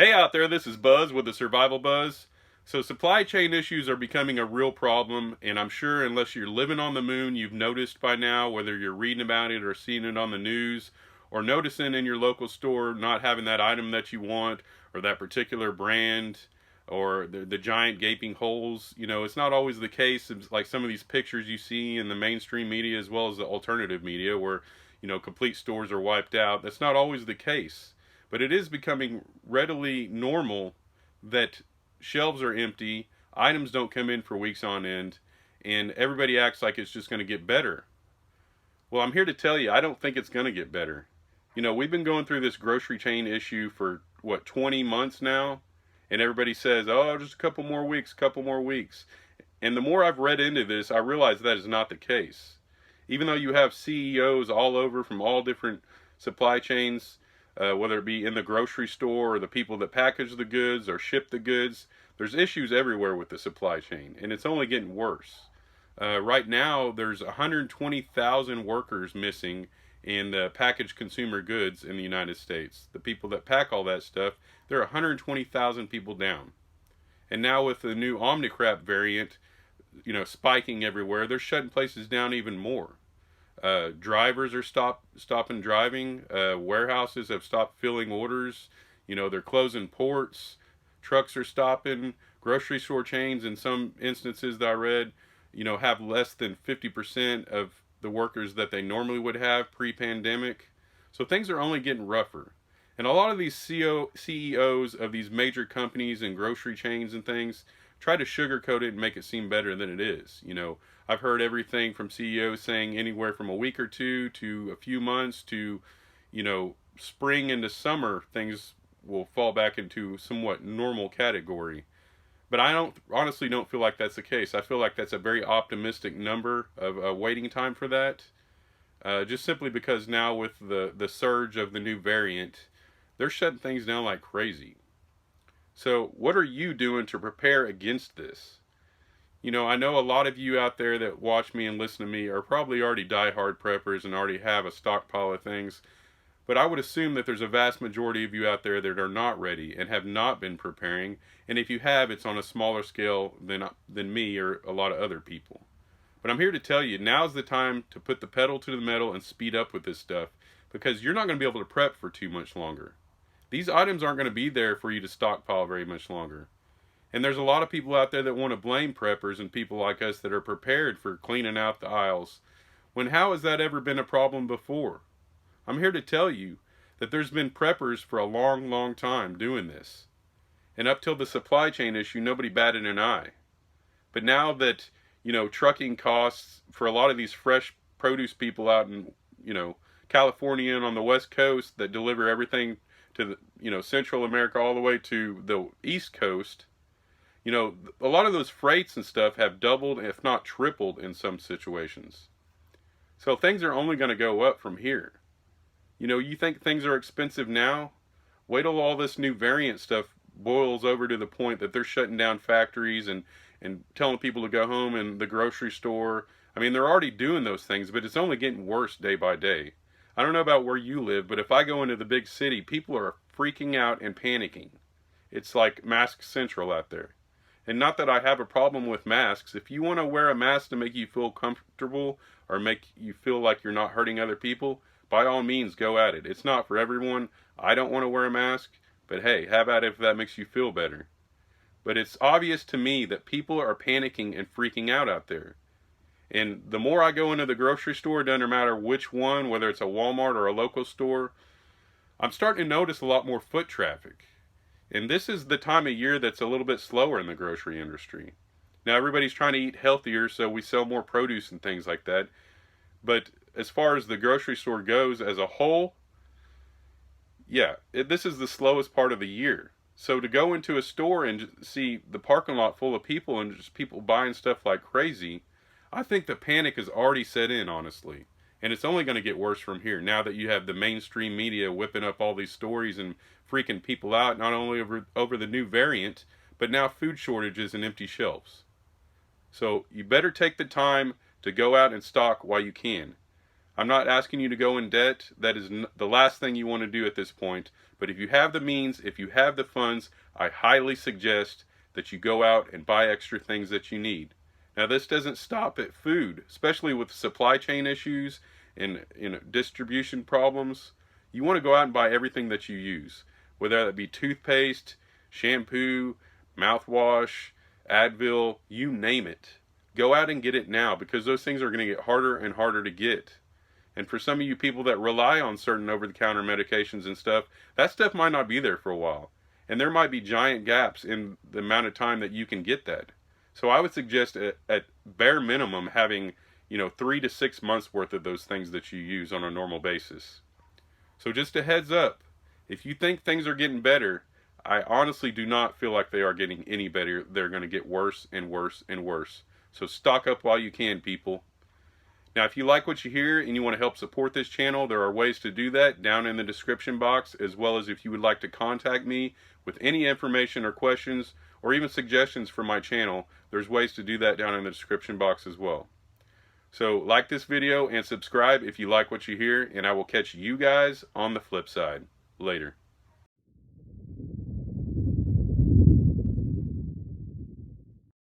Hey out there, this is Buzz with the Survival Buzz. So supply chain issues are becoming a real problem, and I'm sure unless you're living on the moon, you've noticed by now, whether you're reading about it or seeing it on the news, or noticing in your local store not having that item that you want, or that particular brand, or the giant gaping holes. It's not always the case. It's like some of these pictures you see in the mainstream media as well as the alternative media where, complete stores are wiped out. That's not always the case. But it is becoming readily normal that shelves are empty, items don't come in for weeks on end, and everybody acts like it's just going to get better. Well, I'm here to tell you, I don't think it's going to get better. We've been going through this grocery chain issue for, 20 months now, and everybody says, oh, just a couple more weeks, couple more weeks. And the more I've read into this, I realize that is not the case. Even though you have CEOs all over from all different supply chains, whether it be in the grocery store or the people that package the goods or ship the goods. There's issues everywhere with the supply chain, and it's only getting worse. Right now, there's 120,000 workers missing in the packaged consumer goods in the United States. The people that pack all that stuff, there are 120,000 people down. And now with the new Omicron variant, spiking everywhere, they're shutting places down even more. Drivers are stopping driving. Warehouses have stopped filling orders. They're closing ports. Trucks are stopping. Grocery store chains, in some instances that I read, have less than 50% of the workers that they normally would have pre-pandemic. So things are only getting rougher. And a lot of these CEOs of these major companies and grocery chains and things try to sugarcoat it and make it seem better than it is. I've heard everything from CEOs saying anywhere from a week or two to a few months to, spring into summer, things will fall back into somewhat normal category. But I honestly don't feel like that's the case. I feel like that's a very optimistic number of waiting time for that. Just simply because now with the surge of the new variant, they're shutting things down like crazy. So what are you doing to prepare against this? I know a lot of you out there that watch me and listen to me are probably already die-hard preppers and already have a stockpile of things. But I would assume that there's a vast majority of you out there that are not ready and have not been preparing. And if you have, it's on a smaller scale than me or a lot of other people. But I'm here to tell you, now's the time to put the pedal to the metal and speed up with this stuff, because you're not going to be able to prep for too much longer. These items aren't going to be there for you to stockpile very much longer. And there's a lot of people out there that want to blame preppers and people like us that are prepared for cleaning out the aisles, when how has that ever been a problem before? I'm here to tell you that there's been preppers for a long, long time doing this. And up till the supply chain issue, nobody batted an eye. But now that, trucking costs for a lot of these fresh produce people out in, California and on the West Coast that deliver everything to the, Central America all the way to the East Coast, a lot of those freights and stuff have doubled, if not tripled in some situations. So things are only going to go up from here. You think things are expensive now? Wait till all this new variant stuff boils over to the point that they're shutting down factories and telling people to go home in the grocery store. I mean, they're already doing those things, but it's only getting worse day by day. I don't know about where you live, but if I go into the big city, people are freaking out and panicking. It's like mask central out there. And not that I have a problem with masks. If you want to wear a mask to make you feel comfortable or make you feel like you're not hurting other people, by all means, go at it. It's not for everyone. I don't want to wear a mask, but hey, have at it if that makes you feel better. But it's obvious to me that people are panicking and freaking out there. And the more I go into the grocery store, it doesn't matter which one, whether it's a Walmart or a local store, I'm starting to notice a lot more foot traffic. And this is the time of year that's a little bit slower in the grocery industry. Now everybody's trying to eat healthier, so we sell more produce and things like that. But as far as the grocery store goes as a whole, this is the slowest part of the year. So to go into a store and see the parking lot full of people and just people buying stuff like crazy, I think the panic has already set in, honestly. And it's only going to get worse from here now that you have the mainstream media whipping up all these stories and freaking people out, not only over the new variant, but now food shortages and empty shelves. So you better take the time to go out and stock while you can. I'm not asking you to go in debt. That is the last thing you want to do at this point. But if you have the means, if you have the funds, I highly suggest that you go out and buy extra things that you need. Now, this doesn't stop at food, especially with supply chain issues and distribution problems. You want to go out and buy everything that you use, whether that be toothpaste, shampoo, mouthwash, Advil, you name it. Go out and get it now, because those things are going to get harder and harder to get. And for some of you people that rely on certain over-the-counter medications and stuff, that stuff might not be there for a while. And there might be giant gaps in the amount of time that you can get that. So I would suggest at bare minimum having, 3 to 6 months worth of those things that you use on a normal basis. So just a heads up, if you think things are getting better, I honestly do not feel like they are getting any better. They're going to get worse and worse and worse. So stock up while you can, people. Now, if you like what you hear and you want to help support this channel, there are ways to do that down in the description box, as well as if you would like to contact me with any information or questions or even suggestions for my channel, there's ways to do that down in the description box as well. So like this video and subscribe if you like what you hear, and I will catch you guys on the flip side. Later.